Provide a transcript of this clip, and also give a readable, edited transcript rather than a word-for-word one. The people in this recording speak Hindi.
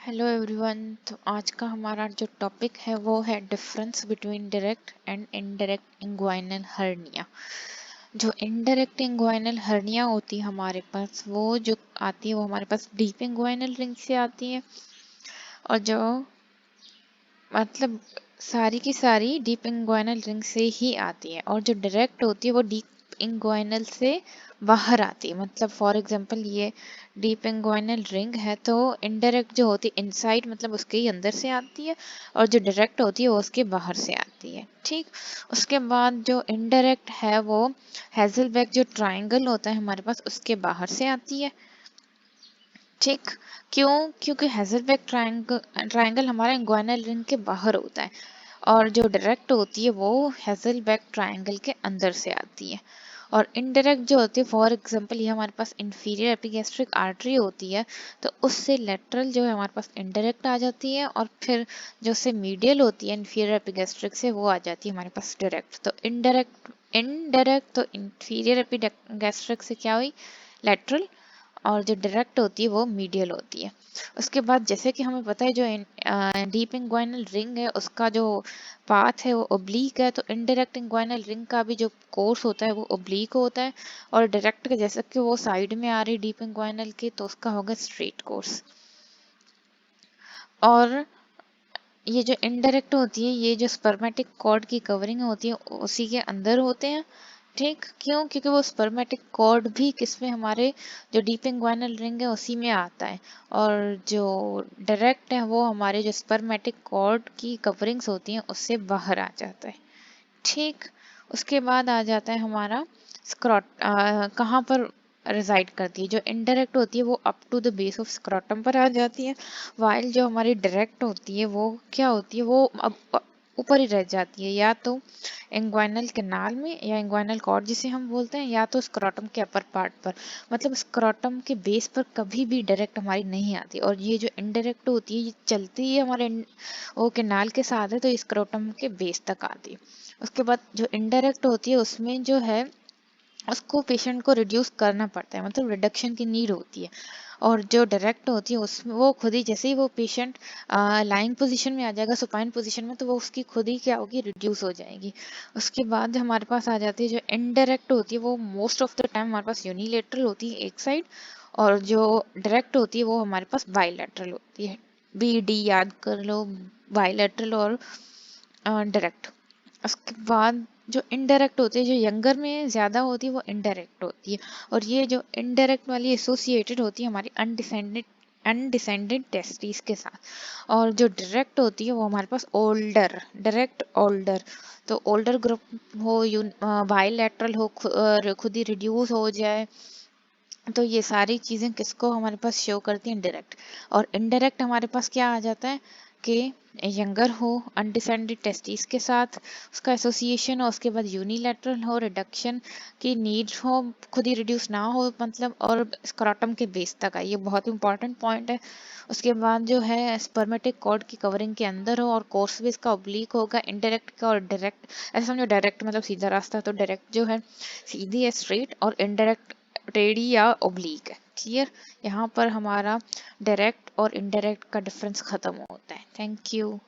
Hello everyone. तो आज का हमारा जो टॉपिक है वो है difference between direct and indirect inguinal hernia. जो इनडायरेक्ट इंग्वाइनल हर्निया होती है हमारे पास, वो जो आती है वो हमारे पास डीप इंग्वाइनल रिंग से आती है, और जो मतलब सारी की सारी डीप इंग्वाइनल रिंग से ही आती है। और जो डायरेक्ट होती है वो डीप इंग्वाइनल से बाहर आती है। मतलब फॉर एग्जांपल ये डीप इंग्वाइनल रिंग है, तो इनडायरेक्ट जो होती है इनसाइड मतलब उसके ही अंदर से आती है, और जो डायरेक्ट होती है वो उसके बाहर से आती है। ठीक। उसके बाद जो इनडायरेक्ट है वो हेजलबैक जो ट्राइंगल होता है हमारे पास उसके बाहर से आती है। ठीक। क्यों? क्योंकि हेजलबैक ट्राइंगल हमारा इंग्वाइनल रिंग के बाहर होता है, और जो डायरेक्ट होती है वो हेजलबैक ट्राइंगल के अंदर से आती है। और इनडायरेक्ट जो होती है, फॉर एग्जांपल ये हमारे पास इंफीरियर एपिगैस्ट्रिक आर्टरी होती है, तो उससे लेटरल जो है हमारे पास इनडायरेक्ट आ जाती है, और फिर जो से मीडियल होती है इंफीरियर एपिगैस्ट्रिक से, वो आ जाती है हमारे पास डायरेक्ट। तो इनडायरेक्ट तो इंफीरियर एपिगैस्ट्रिक से क्या हुई, लेटरल, और जो डायरेक्ट होती है वो मीडियल होती है। उसके बाद जैसे कि हमें पता है जो डीप इंग्वाइनल रिंग है उसका जो पाथ है वो ओब्लीक है, तो इनडायरेक्ट इंग्वाइनल रिंग का भी जो कोर्स होता है वो ओब्लीक होता है, और डायरेक्ट के जैसे कि वो साइड में आ रही डीप इंग्वाइनल के, तो उसका होगा स्ट्रेट कोर्स। और ये जो इनडायरेक्ट होती है, ये जो स्पर्मेटिक कॉर्ड की कवरिंग होती है उसी के अंदर होते हैं। ठीक। क्यों? क्योंकि वो स्पर्मेटिक कॉर्ड भी किसमें, हमारे जो डीप इंग्वाइनल रिंग है उसी में आता है, और जो डायरेक्ट है वो हमारे जो स्पर्मेटिक कॉर्ड की कवरिंग्स होती हैं उससे बाहर आ जाता है। ठीक। उसके बाद आ जाता है हमारा कहाँ पर रिजाइड करती है। जो इनडायरेक्ट होती है वो up to the base of scrotum पर आ जाती है, वाइल जो हमारी डायरेक्ट होती है वो क्या होती है, वो अब ऊपर ही रह जाती है, या तो इंग्वाइनल कैनाल में, या इंग्वाइनल कॉर्ड जिसे हम बोलते हैं, या तो स्क्रॉटम के अपर पार्ट पर। मतलब स्क्रॉटम के बेस पर कभी भी डायरेक्ट हमारी नहीं आती, और ये जो इनडायरेक्ट होती है ये चलती है हमारे वो कैनाल के साथ है, तो स्क्रॉटम के बेस तक आती है। उसके बाद जो इनडायरेक्ट होती है उसमें जो है उसको पेशेंट को रिड्यूस करना पड़ता है, मतलब रिडक्शन की नीड होती है। और जो डायरेक्ट होती है उसमें वो खुद ही, जैसे ही वो पेशेंट लाइंग पोजीशन में आ जाएगा, सुपाइन पोजीशन में, तो वो उसकी खुद ही क्या होगी, रिड्यूस हो जाएगी। उसके बाद हमारे पास आ जाती है जो इनडायरेक्ट होती है, वो मोस्ट ऑफ द टाइम हमारे पास यूनिलेटरल होती है एक साइड, और जो डायरेक्ट होती है वो हमारे पास बाइलेटरल होती है। बी डी याद कर लो, बाइलेटरल और डायरेक्ट। उसके बाद जो इनडायरेक्ट होती है, जो यंगर में ज़्यादा होती है वो इनडायरेक्ट होती है, और ये जो इनडायरेक्ट वाली एसोसिएटेड होती है हमारी अनडिसेंडेड टेस्टिस के साथ। और जो डायरेक्ट होती है वो हमारे पास ओल्डर, डायरेक्ट ओल्डर, तो ओल्डर ग्रुप हो, बाइलेटरल हो, और खुद ही रिड्यूस हो जाए, तो ये सारी चीज़ें किसको हमारे पास शो करती हैं, डायरेक्ट। और इनडायरेक्ट हमारे पास क्या आ जाता है कि यंगर हो, अनडिसेंडेड टेस्टिस के साथ उसका एसोसिएशन हो, उसके बाद यूनिलैटरल हो, रिडक्शन की नीड हो, खुद ही रिड्यूस ना हो मतलब, और स्क्रॉटम के बेस तक आए, ये बहुत इंपॉर्टेंट पॉइंट है। उसके बाद जो है स्पर्मेटिक कॉर्ड की कवरिंग के अंदर हो, और कोर्स भी इसका ओब्लीक होगा, इनडायरेक्ट का और डायरेक्ट। ऐसा समझो, डायरेक्ट मतलब सीधा रास्ता, तो डायरेक्ट जो है सीधी है, स्ट्रेट, और इनडायरेक्ट टेढ़ी या ओब्लीक है। क्लियर? यहाँ पर हमारा डायरेक्ट और इनडायरेक्ट का डिफरेंस खत्म होता है। Thank you.